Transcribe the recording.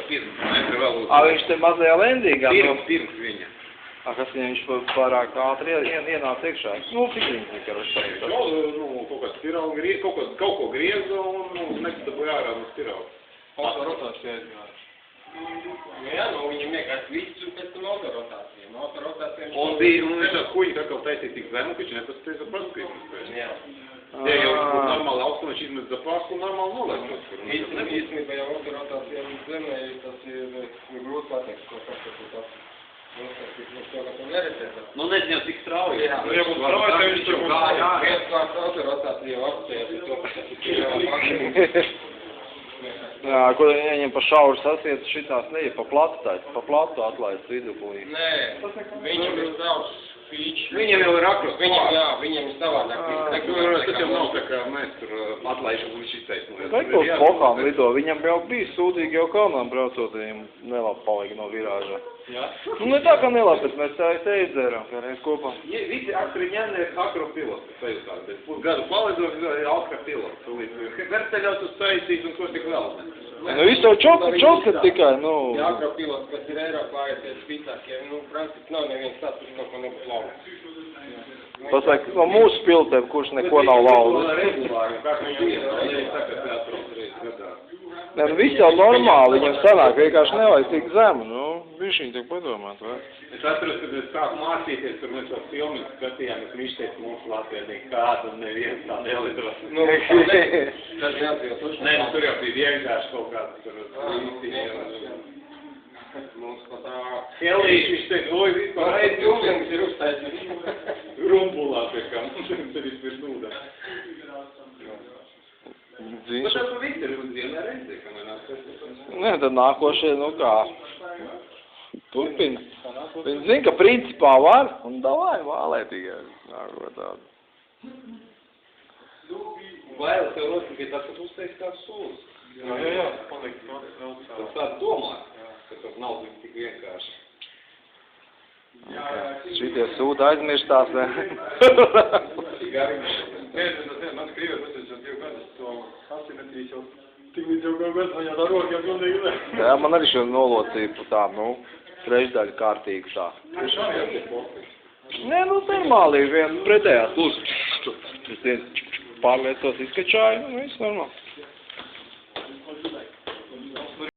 pirms, metru vēl uz... Viņš te mazajā lendīgā? Pirms viņa. Kas viņš pārāk ātri ienāca iekšā? Nu, cik viņš karoši? Kaut kāds spirāli, kaut ko grieza un nekastabūja ārā no spirāli. Autorotācija aizgāja. Jā, viņam vienkārši visu pēc tam autorotācija. Un viņš ar kuģi kā taisīja tik zemu, ka viņš nepaspēja za paskatīt. Jā. Ja jau būtu normāli augstu, viņš izmet za pašu un normāli nolēkot. Īstenībā jau autorotācija zemē, tas ir grūti pateikt, ko tas. Nu, nezinu, cik strauji. Jā, būtu strauji, ka viņš jau gāja. Viens kāds autorotācija jau apstēja. Jā, ko viņam pa šauru sasiet šitās neja, pa platu atlaist viduplī. Nē, viņam ir daudz fīču. Viņam jau ir akros. Viņam ir savādāk. Tas jau nav tā kā mēs tur atlaižam un viņš iztaisnojas. Rekos pokam lido, viņam jau bija sūdīgi jau kalnām braucot, viņam nelabi palika no virāža. Jā? Nu, ne tā kā nelabi, bet mēs tā izdzērām, kā reiz kopā. Visi akriņēni ir akropiloti, sajūtās, bet gadu palidot ir akropiloti. Verceļot uz saistīt un ko tik vēl. Nu, visu jau čokat tikai, nu... Jā, akropiloti, kas ir Eiropā, ir spītākie, praktiski nav neviens tāds, kurš kaut ko nebūtu lauks. Pasaka, no mūsu piltēm, kurš neko nav laudis. Regulāri, kā viņš ir, saka, teatros reiz gadā. Nē, nu viss jau normāli, viņam sanāk, vienkārši nevajag tik zemu, nu, bišķiņ tiek padomāt, vai? Es atceros, kad es sāku mācīties, tur mēs vēl filmas skatījāmies, viņš teica mums latvietīk, kādu neviens tā nelidros. Tas neatbilst. Nē, tur jau bija vienkārši kaut kāds tur īsti. Mums pat tā... Helīši, viņš teica, oi, vispār... Reiz jūlings ir uztaisnīgs. Rumbulā, pie kā, mums ir vispār ūdens. Bet tas viss ir uz vienā reizē, ka man nāc. Nē, tad nākošie, nu kā, turpina. Viņi zina, ka principā var, un davai vālē tikai nāko tādu. Bailes jau notika, ka tas uzteiks kāds sūdus. Jā, palikt daudz. Tas tāds domā, ka tas nav tik vienkārši. Šitie sūdi aizmirstās, ne? Man skrivē, tas ir 2 gadus, to asimetrijas jau tik līdz jau gads, man jau tā roka jau pilnīgi ne. Jā, man arī šo nolocīja pa tā, nu, trešdaļu kārtīgi tā. Nē, nu, normāli ir viena pretējās. Lūdzu, tas viens pārliecos izskačāja, nu, viss normāli.